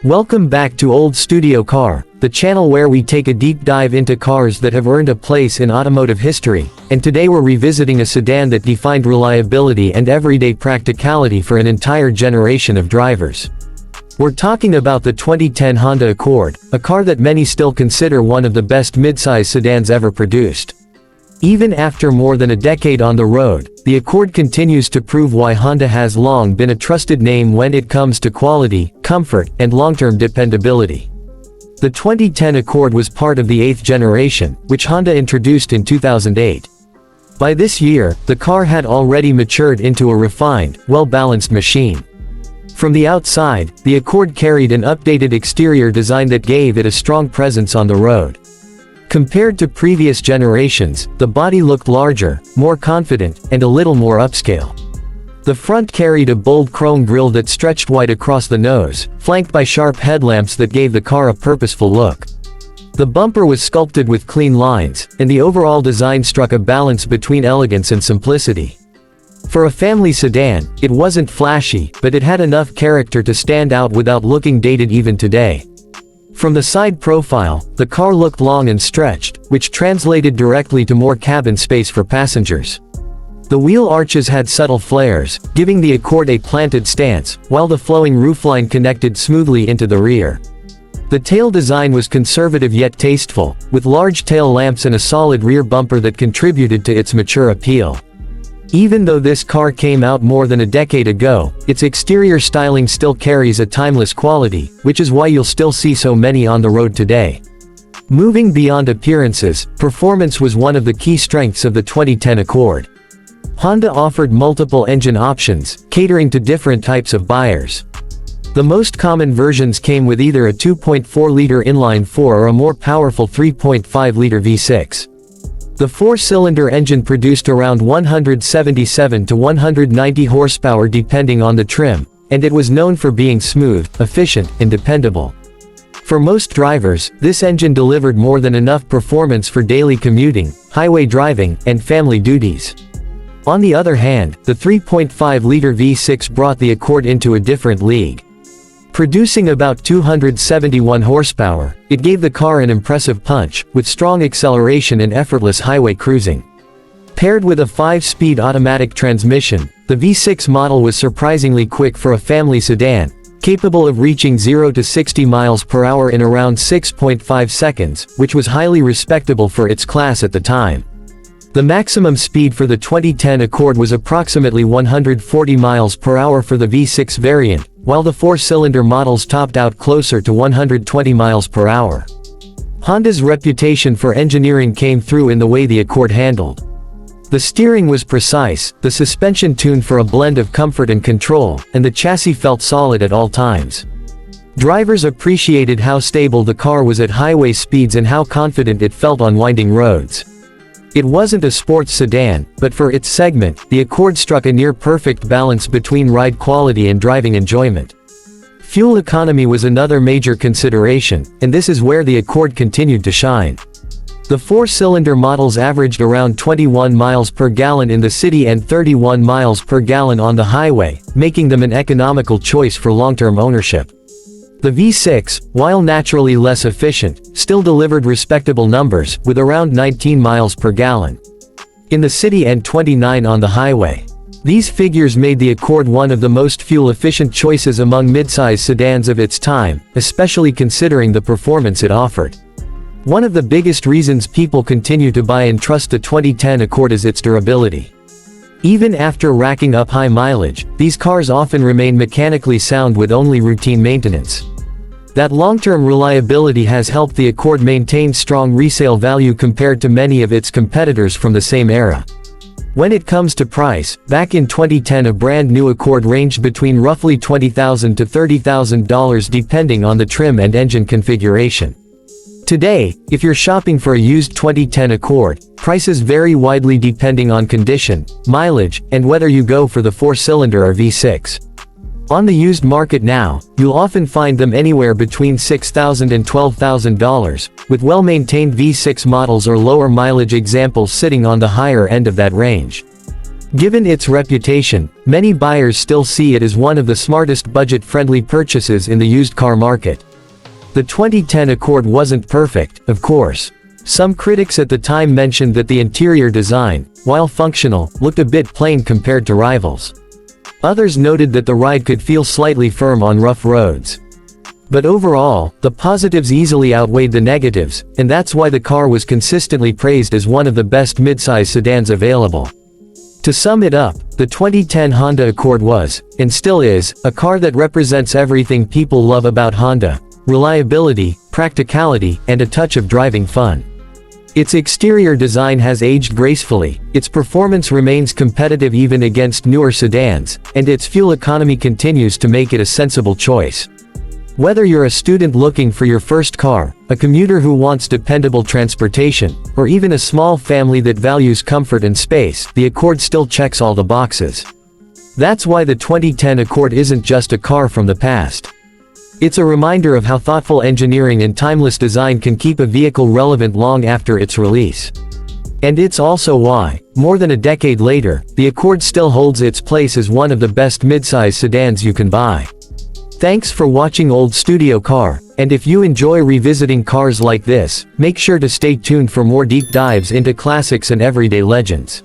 Welcome back to Old Studio Car, the channel where we take a deep dive into cars that have earned a place in automotive history, and today we're revisiting a sedan that defined reliability and everyday practicality for an entire generation of drivers. We're talking about the 2010 Honda Accord, a car that many still consider one of the best midsize sedans ever produced. Even after more than a decade on the road, the Accord continues to prove why Honda has long been a trusted name when it comes to quality, comfort, and long-term dependability. The 2010 Accord was part of the 8th generation, which Honda introduced in 2008. By this year, the car had already matured into a refined, well-balanced machine. From the outside, the Accord carried an updated exterior design that gave it a strong presence on the road. Compared to previous generations, the body looked larger, more confident, and a little more upscale. The front carried a bold chrome grille that stretched wide across the nose, flanked by sharp headlamps that gave the car a purposeful look. The bumper was sculpted with clean lines, and the overall design struck a balance between elegance and simplicity. For a family sedan, it wasn't flashy, but it had enough character to stand out without looking dated even today. From the side profile, the car looked long and stretched, which translated directly to more cabin space for passengers. The wheel arches had subtle flares, giving the Accord a planted stance, while the flowing roofline connected smoothly into the rear. The tail design was conservative yet tasteful, with large tail lamps and a solid rear bumper that contributed to its mature appeal. Even though this car came out more than a decade ago, its exterior styling still carries a timeless quality, which is why you'll still see so many on the road today. Moving beyond appearances, performance was one of the key strengths of the 2010 Accord. Honda offered multiple engine options, catering to different types of buyers. The most common versions came with either a 2.4-liter inline-4 or a more powerful 3.5-liter V6. The four-cylinder engine produced around 177 to 190 horsepower depending on the trim, and it was known for being smooth, efficient, and dependable. For most drivers, this engine delivered more than enough performance for daily commuting, highway driving, and family duties. On the other hand, the 3.5-liter V6 brought the Accord into a different league. Producing about 271 horsepower, it gave the car an impressive punch, with strong acceleration and effortless highway cruising. Paired with a 5-speed automatic transmission, the V6 model was surprisingly quick for a family sedan, capable of reaching 0 to 60 miles per hour in around 6.5 seconds, which was highly respectable for its class at the time. The maximum speed for the 2010 Accord was approximately 140 miles per hour for the V6 variant, while the four-cylinder models topped out closer to 120 miles per hour. Honda's reputation for engineering came through in the way the Accord handled. The steering was precise, the suspension tuned for a blend of comfort and control, and the chassis felt solid at all times. Drivers appreciated how stable the car was at highway speeds and how confident it felt on winding roads. It wasn't a sports sedan, but for its segment, the Accord struck a near-perfect balance between ride quality and driving enjoyment. Fuel economy was another major consideration, and this is where the Accord continued to shine. The four-cylinder models averaged around 21 miles per gallon in the city and 31 miles per gallon on the highway, making them an economical choice for long-term ownership. The V6, while naturally less efficient, still delivered respectable numbers, with around 19 miles per gallon in the city and 29 on the highway. These figures made the Accord one of the most fuel-efficient choices among midsize sedans of its time, especially considering the performance it offered. One of the biggest reasons people continue to buy and trust the 2010 Accord is its durability. Even after racking up high mileage, these cars often remain mechanically sound with only routine maintenance. That long-term reliability has helped the Accord maintain strong resale value compared to many of its competitors from the same era. When it comes to price, back in 2010 a brand new Accord ranged between roughly $20,000 to $30,000 depending on the trim and engine configuration. Today, if you're shopping for a used 2010 Accord, prices vary widely depending on condition, mileage, and whether you go for the four-cylinder or V6. On the used market now, you'll often find them anywhere between $6,000 and $12,000, with well-maintained V6 models or lower mileage examples sitting on the higher end of that range. Given its reputation, many buyers still see it as one of the smartest budget-friendly purchases in the used car market. The 2010 Accord wasn't perfect, of course. Some critics at the time mentioned that the interior design, while functional, looked a bit plain compared to rivals. Others noted that the ride could feel slightly firm on rough roads. But overall, the positives easily outweighed the negatives, and that's why the car was consistently praised as one of the best midsize sedans available. To sum it up, the 2010 Honda Accord was, and still is, a car that represents everything people love about Honda: reliability, practicality, and a touch of driving fun. Its exterior design has aged gracefully, its performance remains competitive even against newer sedans, and its fuel economy continues to make it a sensible choice. Whether you're a student looking for your first car, a commuter who wants dependable transportation, or even a small family that values comfort and space, the Accord still checks all the boxes. That's why the 2010 Accord isn't just a car from the past. It's a reminder of how thoughtful engineering and timeless design can keep a vehicle relevant long after its release. And it's also why, more than a decade later, the Accord still holds its place as one of the best midsize sedans you can buy. Thanks for watching Old Studio Car, and if you enjoy revisiting cars like this, make sure to stay tuned for more deep dives into classics and everyday legends.